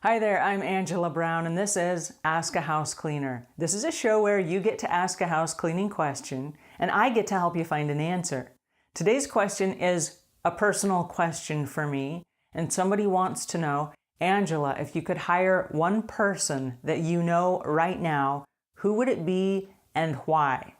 Hi there, I'm Angela Brown, and this is Ask a House Cleaner. This is a show where you get to ask a house cleaning question, and I get to help you find an answer. Today's question is a personal question for me, and somebody wants to know, Angela, if you could hire one person that you know right now, who would it be and why?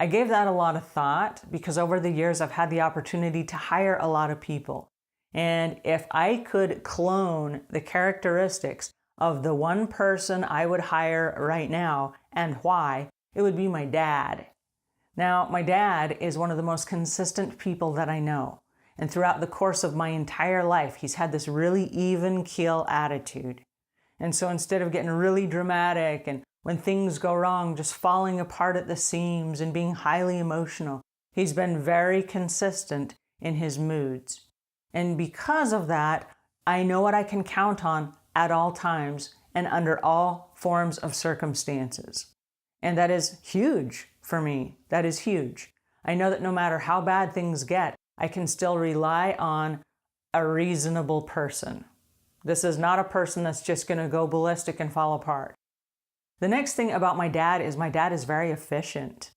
I gave that a lot of thought because over the years I've had the opportunity to hire a lot of people. And if I could clone the characteristics of the one person I would hire right now and why, it would be my dad. Now, my dad is one of the most consistent people that I know. And throughout the course of my entire life, he's had this really even keel attitude. And so instead of getting really dramatic and when things go wrong, just falling apart at the seams and being highly emotional, he's been very consistent in his moods. And because of that, I know what I can count on at all times and under all forms of circumstances. And that is huge for me. That is huge. I know that no matter how bad things get, I can still rely on a reasonable person. This is not a person that's just going to go ballistic and fall apart. The next thing about my dad is very efficient.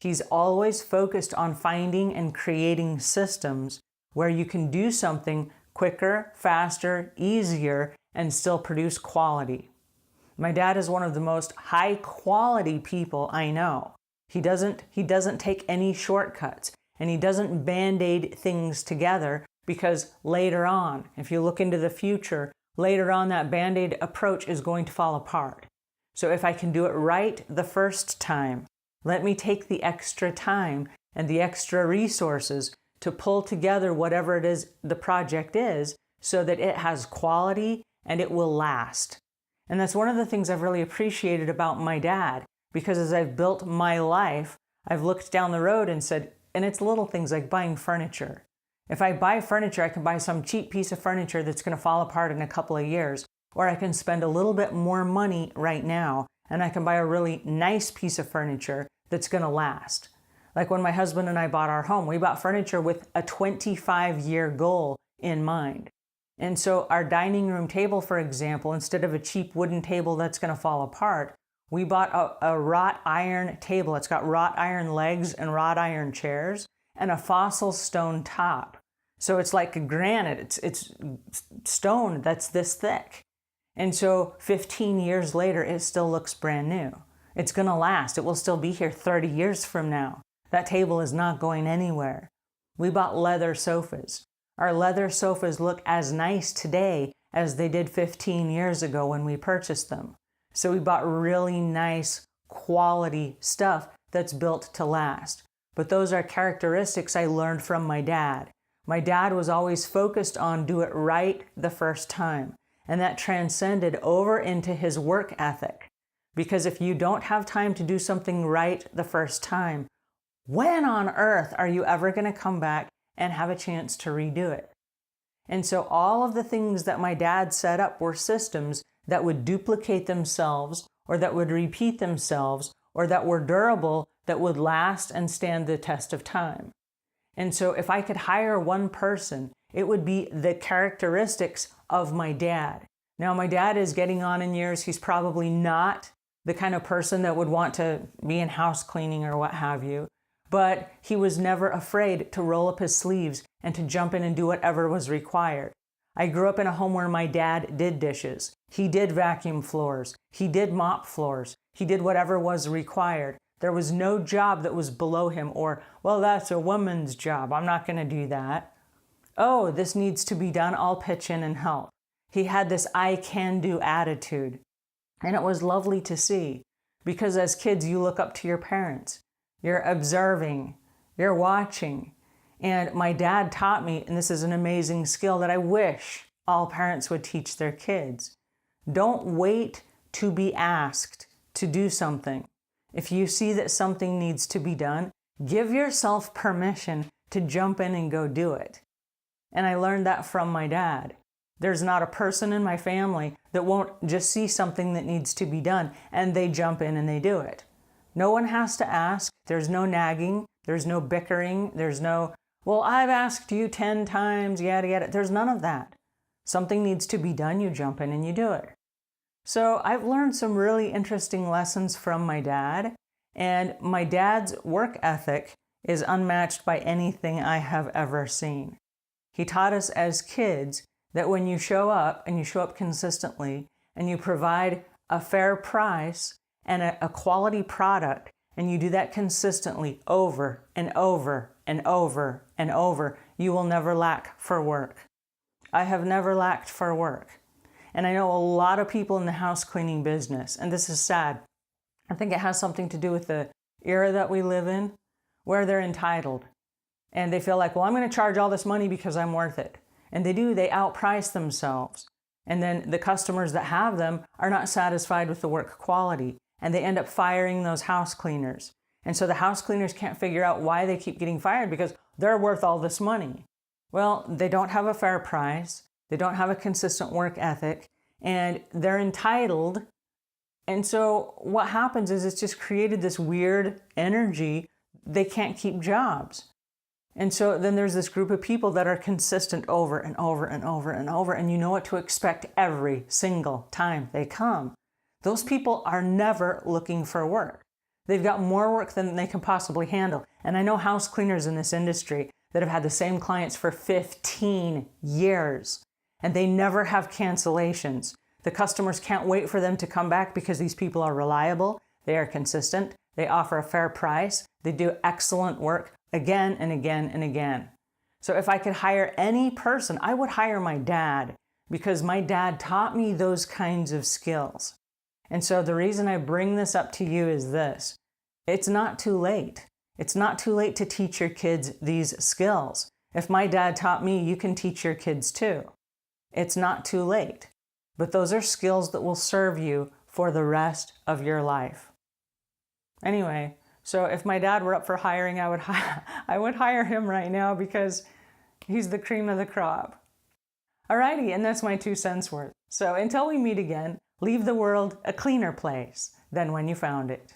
He's always focused on finding and creating systems where you can do something quicker, faster, easier, and still produce quality. My dad is one of the most high quality people I know. He doesn't take any shortcuts, and he doesn't band-aid things together because later on, if you look into the future, later on that band-aid approach is going to fall apart. So if I can do it right the first time, let me take the extra time and the extra resources to pull together whatever it is the project is so that it has quality and it will last. And that's one of the things I've really appreciated about my dad, because as I've built my life, I've looked down the road and said, and it's little things like buying furniture. If I buy furniture, I can buy some cheap piece of furniture that's going to fall apart in a couple of years, or I can spend a little bit more money right now and I can buy a really nice piece of furniture that's going to last. Like when my husband and I bought our home, we bought furniture with a 25-year goal in mind. And so our dining room table, for example, instead of a cheap wooden table that's going to fall apart, we bought a wrought iron table. It's got wrought iron legs and wrought iron chairs and a fossil stone top. So it's like a granite. It's stone that's this thick. And so 15 years later, it still looks brand new. It's going to last. It will still be here 30 years from now. That table is not going anywhere. We bought leather sofas. Our leather sofas look as nice today as they did 15 years ago when we purchased them. So we bought really nice quality stuff that's built to last. But those are characteristics I learned from my dad. My dad was always focused on do it right the first time. And that transcended over into his work ethic. Because if you don't have time to do something right the first time, when on earth are you ever going to come back and have a chance to redo it? And so all of the things that my dad set up were systems that would duplicate themselves or that would repeat themselves or that were durable, that would last and stand the test of time. And so if I could hire one person, it would be the characteristics of my dad. Now, my dad is getting on in years. He's probably not the kind of person that would want to be in house cleaning or what have you. But he was never afraid to roll up his sleeves and to jump in and do whatever was required. I grew up in a home where my dad did dishes. He did vacuum floors. He did mop floors. He did whatever was required. There was no job that was below him or, well, that's a woman's job. I'm not going to do that. Oh, this needs to be done. I'll pitch in and help. He had this I can do attitude. And it was lovely to see because as kids, you look up to your parents. You're observing, you're watching. And my dad taught me, and this is an amazing skill that I wish all parents would teach their kids. Don't wait to be asked to do something. If you see that something needs to be done, give yourself permission to jump in and go do it. And I learned that from my dad. There's not a person in my family that won't just see something that needs to be done and they jump in and they do it. No one has to ask. There's no nagging. There's no bickering. There's no, well, I've asked you 10 times, yada, yada. There's none of that. Something needs to be done, you jump in and you do it. So I've learned some really interesting lessons from my dad, and my dad's work ethic is unmatched by anything I have ever seen. He taught us as kids that when you show up and you show up consistently and you provide a fair price and a quality product, and you do that consistently over and over and over and over, you will never lack for work. I have never lacked for work. And I know a lot of people in the house cleaning business, and this is sad. I think it has something to do with the era that we live in, where they're entitled. And they feel like, well, I'm going to charge all this money because I'm worth it. And they do, they outprice themselves. And then the customers that have them are not satisfied with the work quality. And they end up firing those house cleaners. And so the house cleaners can't figure out why they keep getting fired because they're worth all this money. Well, they don't have a fair price. They don't have a consistent work ethic. And they're entitled. And so what happens is it's just created this weird energy. They can't keep jobs. And so then there's this group of people that are consistent over and over and over and over, and you know what to expect every single time they come. Those people are never looking for work. They've got more work than they can possibly handle. And I know house cleaners in this industry that have had the same clients for 15 years, and they never have cancellations. The customers can't wait for them to come back because these people are reliable, they are consistent, they offer a fair price, they do excellent work again and again and again. So if I could hire any person, I would hire my dad, because my dad taught me those kinds of skills. And so the reason I bring this up to you is this: it's not too late. It's not too late to teach your kids these skills. If my dad taught me, you can teach your kids too. It's not too late. But those are skills that will serve you for the rest of your life. Anyway, so if my dad were up for hiring, I would hire him right now because he's the cream of the crop. Alrighty, and that's my 2 cents worth. So until we meet again, leave the world a cleaner place than when you found it.